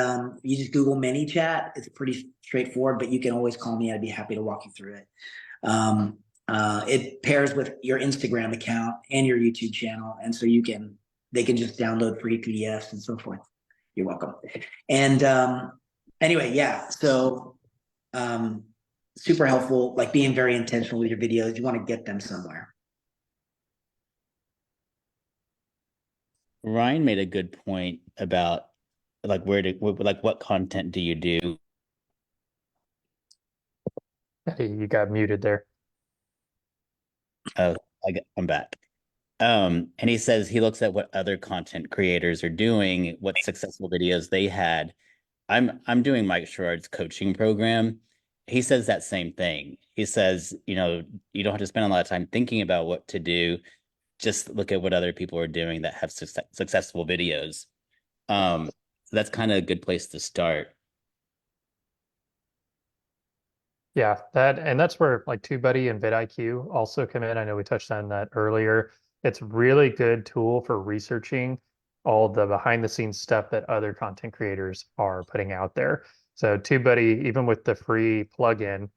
you just Google ManyChat. It's pretty straightforward, but you can always call me. I'd be happy to walk you through it. It pairs with your Instagram account and your YouTube channel. And so they can just download free PDFs and so forth. You're welcome. And anyway, yeah. So super helpful, like being very intentional with your videos. You want to get them somewhere. Ryan made a good point about like what content do you do? Hey, you got muted there. Oh, I'm back. And he says he looks at what other content creators are doing, what successful videos they had. I'm doing Mike Sherrard's coaching program. He says that same thing. He says, you don't have to spend a lot of time thinking about what to do. Just look at what other people are doing that have successful videos. So that's kind of a good place to start. Yeah, that's where like TubeBuddy and vidIQ also come in. I know we touched on that earlier. It's really good tool for researching all the behind the scenes stuff that other content creators are putting out there. So TubeBuddy, even with the free plugin,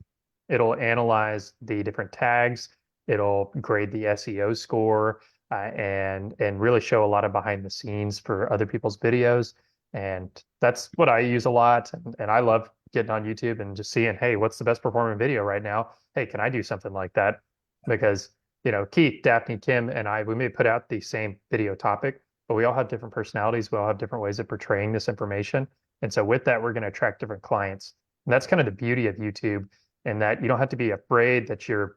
it'll analyze the different tags, it'll grade the SEO score, and really show a lot of behind the scenes for other people's videos. And that's what I use a lot. And I love getting on YouTube and just seeing, hey, what's the best performing video right now? Hey, can I do something like that? Because, Keith, Daphne, Kim, and we may put out the same video topic, but we all have different personalities. We all have different ways of portraying this information. And so with that, we're going to attract different clients. And that's kind of the beauty of YouTube, and that you don't have to be afraid that you're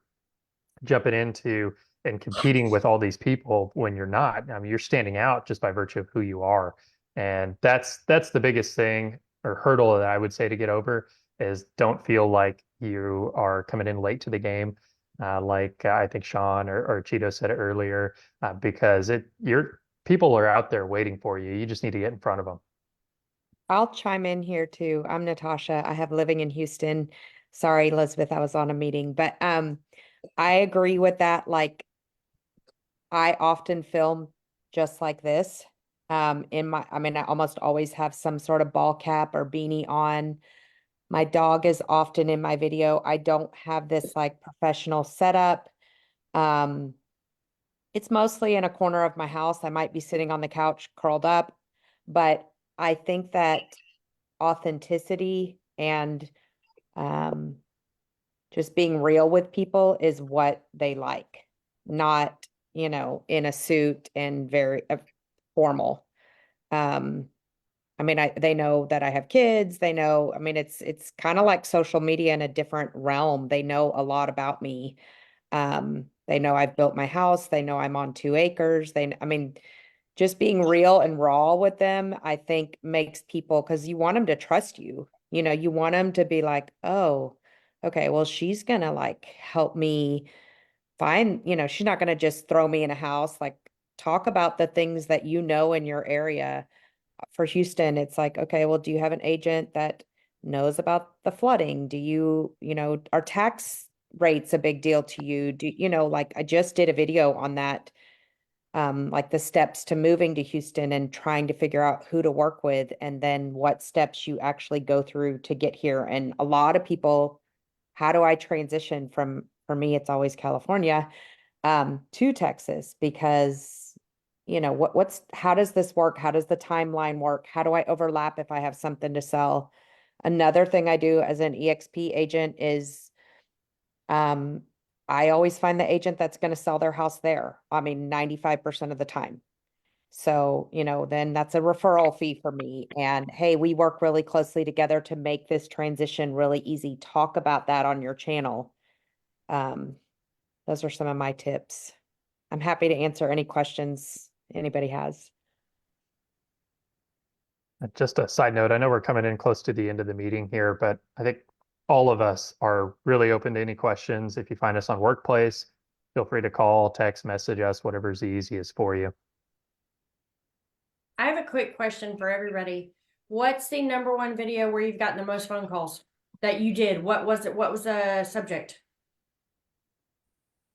jumping into and competing with all these people when you're not. I mean, you're standing out just by virtue of who you are. And that's the biggest thing or hurdle that I would say to get over is don't feel like you are coming in late to the game. I think Sean or Cheeto said it earlier, because people are out there waiting for you. You just need to get in front of them. I'll chime in here too. I'm Natasha. I have living in Houston. Sorry, Elizabeth, I was on a meeting, but I agree with that. Like, I often film just like this. I mean, I almost always have some sort of ball cap or beanie on. My dog is often in my video. I don't have this like professional setup. Um, it's mostly in a corner of my house. I might be sitting on the couch curled up, but I think that authenticity and um, just being real with people is what they like, not, in a suit and very formal. Um, I mean, they know that I have kids. They know, I mean, it's kind of like social media in a different realm. They know a lot about me. They know I've built my house. They know I'm on 2 acres. I mean, just being real and raw with them, I think makes people, because you want them to trust you. You want them to be like, oh, okay, well, she's gonna like help me find, she's not gonna just throw me in a house. Like, talk about the things that you know in your area. For Houston, it's like, okay, well, do you have an agent that knows about the flooding? Do you, are tax rates a big deal to you? Like I just did a video on that, like the steps to moving to Houston and trying to figure out who to work with and then what steps you actually go through to get here. And a lot of people, how do I transition for me, it's always California, to Texas because, how does this work? How does the timeline work? How do I overlap if I have something to sell? Another thing I do as an EXP agent is, um, I always find the agent that's going to sell their house there. I mean, 95% of the time. So, then that's a referral fee for me. And hey, we work really closely together to make this transition really easy. Talk about that on your channel. Um, those are some of my tips. I'm happy to answer any questions anybody has. Just a side note, I know we're coming in close to the end of the meeting here, but I think all of us are really open to any questions. If you find us on Workplace, feel free to call, text, message us, whatever's the easiest for you. I have a quick question for everybody. What's the number one video where you've gotten the most phone calls that you did? What was it? What was the subject?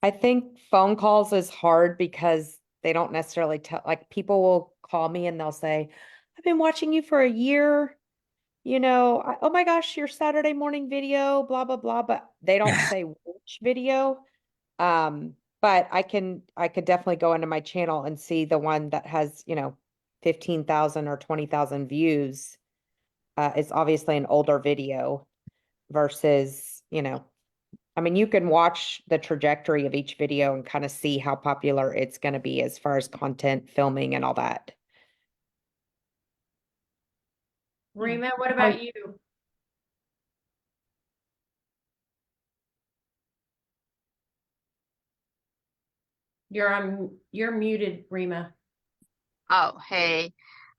I think phone calls is hard because they don't necessarily tell, like people will call me and they'll say, I've been watching you for a year. Oh my gosh, your Saturday morning video, blah, blah, blah, but they don't say which video. But I could definitely go into my channel and see the one that has, 15,000 or 20,000 views. It's obviously an older video versus, I mean, you can watch the trajectory of each video and kind of see how popular it's going to be as far as content, filming, and all that. Rima, what about you? You're muted, Rima. Oh, hey.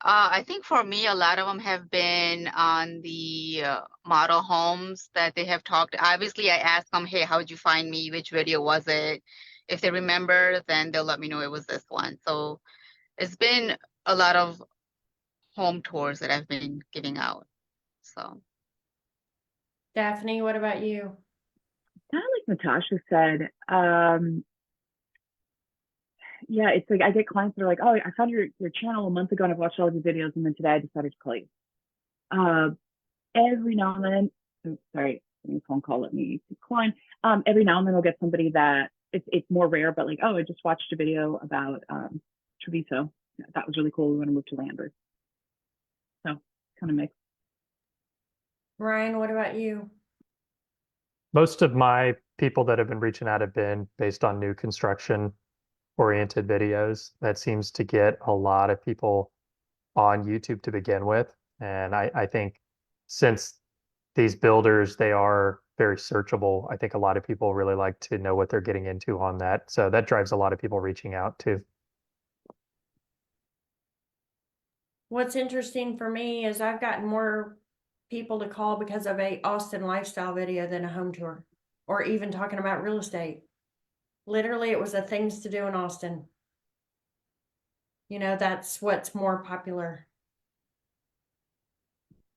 I think for me, a lot of them have been on the model homes that they have talked. Obviously, I asked them, hey, how did you find me? Which video was it? If they remember, then they'll let me know it was this one. So it's been a lot of home tours that I've been giving out. So Daphne, what about you? Kind of like Natasha said, yeah, it's like I get clients that are like, oh, I found your channel a month ago and I've watched all of your videos, and then today I decided to call you. Every now and then, oh, sorry, a phone call, let me decline. Every now and then I'll get somebody that it's more rare, but like, oh, I just watched a video about Treviso. That was really cool. We want to move to Lambert. So kind of mixed. Ryan, what about you? Most of my people that have been reaching out have been based on new construction oriented videos. That seems to get a lot of people on YouTube to begin with. And I think since these builders, they are very searchable, I think a lot of people really like to know what they're getting into on that. So that drives a lot of people reaching out too. What's interesting for me is I've gotten more people to call because of a Austin lifestyle video than a home tour or even talking about real estate. Literally, it was the things to do in Austin. That's what's more popular.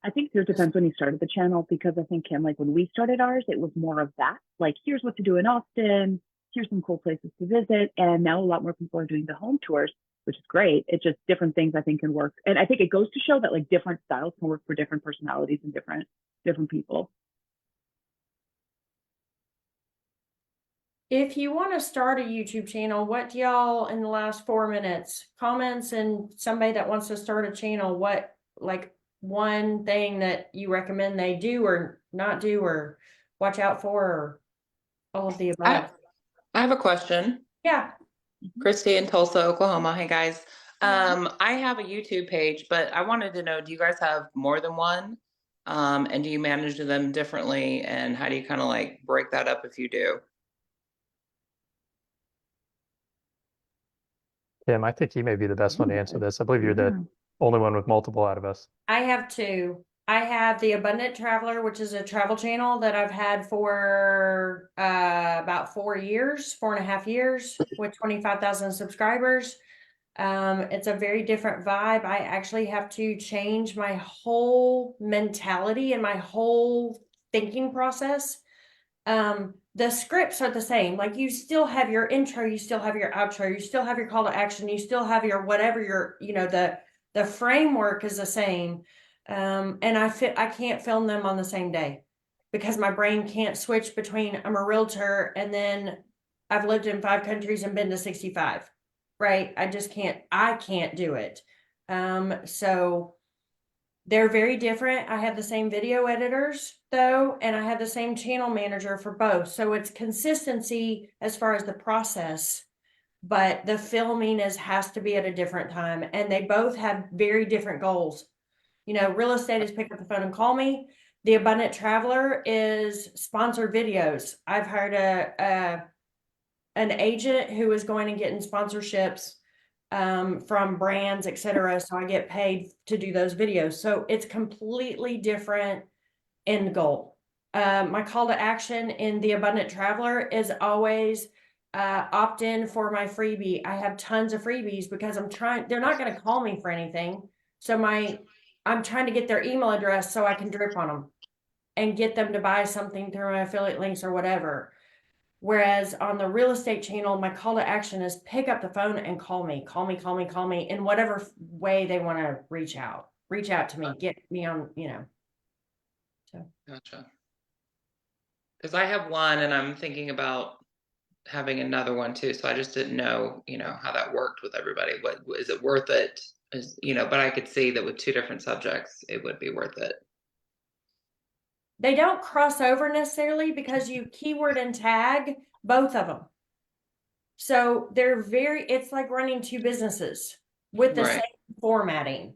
I think it depends when you started the channel, because I think, Kim, like when we started ours, it was more of that. Like, here's what to do in Austin, here's some cool places to visit. And now a lot more people are doing the home tours, which is great. It's just different things I think can work. And I think it goes to show that like different styles can work for different personalities and different people. If you want to start a YouTube channel, what do y'all in the last 4 minutes comments, and somebody that wants to start a channel, what like one thing that you recommend they do or not do or watch out for, or all of the above? I have a question. Yeah. Christy in Tulsa, Oklahoma. Hey guys. I have a YouTube page, but I wanted to know, do you guys have more than one? And do you manage them differently? And how do you kind of like break that up if you do? Kim, I think you may be the best one to answer this. I believe you're the only one with multiple out of us. I have two. I have the Abundant Traveler, which is a travel channel that I've had for about 4 years, 4.5 years, with 25,000 subscribers. It's a very different vibe. I actually have to change my whole mentality and my whole thinking process. The scripts are the same. Like, you still have your intro, you still have your outro, you still have your call to action, you still have your whatever your, the framework is the same. And I can't film them on the same day because my brain can't switch between I'm a realtor and then I've lived in 5 countries and been to 65. Right? I can't do it. So they're very different. I have the same video editors though, and I have the same channel manager for both. So it's consistency as far as the process, but the filming has to be at a different time. And they both have very different goals. Real estate is pick up the phone and call me. The Abundant Traveler is sponsored videos. I've hired an agent who is going and getting sponsorships from brands, etc. So I get paid to do those videos. So it's completely different end goal. My call to action in the Abundant Traveler is always opt in for my freebie. I have tons of freebies because they're not going to call me for anything. So I'm trying to get their email address so I can drip on them and get them to buy something through my affiliate links or whatever. Whereas on the real estate channel, my call to action is pick up the phone and call me in whatever way they want to reach out to me, get me on, so. Gotcha. Because I have one and I'm thinking about having another one too. So I just didn't know, how that worked with everybody. What is it worth it? But I could see that with 2 different subjects, it would be worth it. They don't cross over necessarily because you keyword and tag both of them. So it's like running 2 businesses with the same formatting.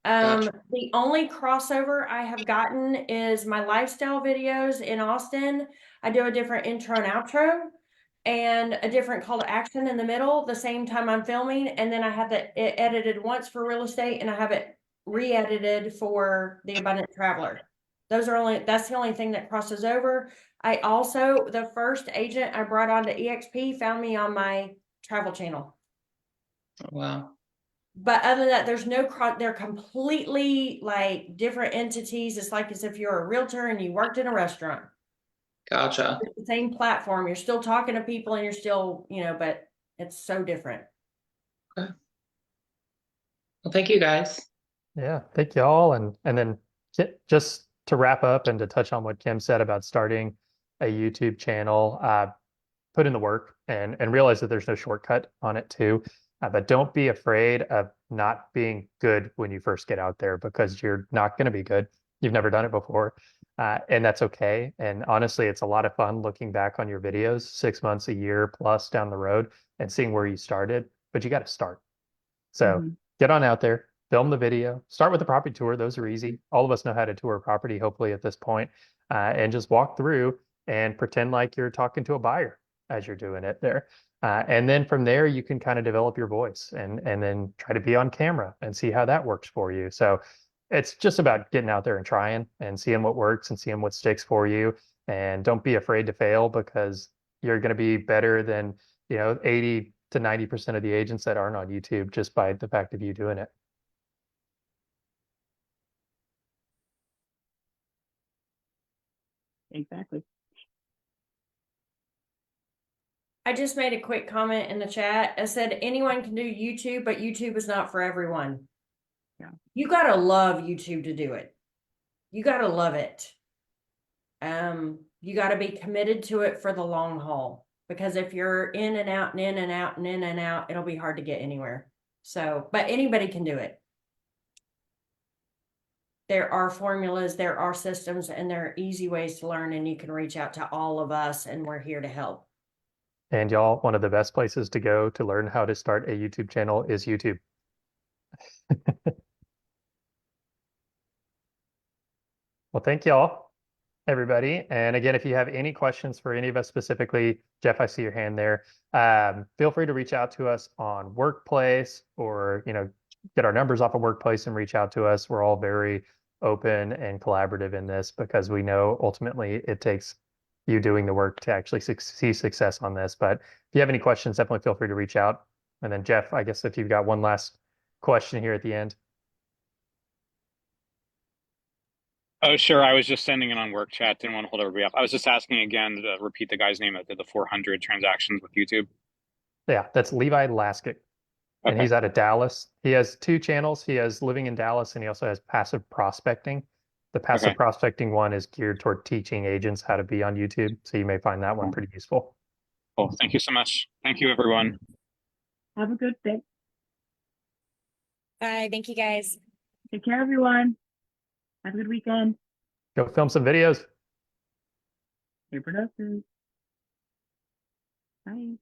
The only crossover I have gotten is my lifestyle videos in Austin. I do a different intro and outro and a different call to action in the middle the same time I'm filming. And then I have it edited once for real estate and I have it re-edited for the Abundant Traveler. That's the only thing that crosses over. The first agent I brought on to EXP found me on my travel channel. Wow. But other than that, there's no they're completely like different entities. It's like as if you're a realtor and you worked in a restaurant. Gotcha. It's the same platform. You're still talking to people and you're still, but it's so different. Okay. Well, thank you guys. Yeah, thank y'all. And then just to wrap up and to touch on what Kim said about starting a YouTube channel, put in the work and realize that there's no shortcut on it too. But don't be afraid of not being good when you first get out there because you're not going to be good. You've never done it before. And that's okay. And honestly, it's a lot of fun looking back on your videos 6 months, a year plus down the road and seeing where you started. But you got to start. So get on out there, film the video, start with the property tour. Those are easy. All of us know how to tour a property, hopefully at this point, and just walk through and pretend like you're talking to a buyer as you're doing it there. And then from there, you can kind of develop your voice and then try to be on camera and see how that works for you. So it's just about getting out there and trying and seeing what works and seeing what sticks for you. And don't be afraid to fail because you're going to be better than, 80 to 90% of the agents that aren't on YouTube just by the fact of you doing it. Exactly. I just made a quick comment in the chat. I said anyone can do YouTube, but YouTube is not for everyone. Yeah. You gotta love YouTube to do it. You gotta love it. You gotta be committed to it for the long haul. Because if you're in and out and in and out and in and out, it'll be hard to get anywhere. So, but anybody can do it. There are formulas, there are systems, and there are easy ways to learn, and you can reach out to all of us, and we're here to help. And y'all, one of the best places to go to learn how to start a YouTube channel is YouTube. Well, thank y'all, everybody. And again, if you have any questions for any of us specifically, Jeff, I see your hand there. Feel free to reach out to us on Workplace, or, get our numbers off of Workplace and reach out to us. We're all very open and collaborative in this because we know ultimately it takes you doing the work to actually see success on this. But if you have any questions, definitely feel free to reach out. And then Jeff, I guess if you've got one last question here at the end. Oh, sure. I was just sending it on work chat. Didn't want to hold everybody up. I was just asking again to repeat the guy's name that did the 400 transactions with YouTube. Yeah, that's Levi Laskic. And Okay. he's out of Dallas. He has two channels. He has Living in Dallas, and he also has Passive Prospecting. The Passive Okay. Prospecting one is geared toward teaching agents how to be on YouTube. So you may find that one pretty useful. Cool. Thank you so much. Thank you, everyone. Have a good day. Bye. Thank you guys. Take care, everyone. Have a good weekend. Go film some videos. Stay productive. Bye.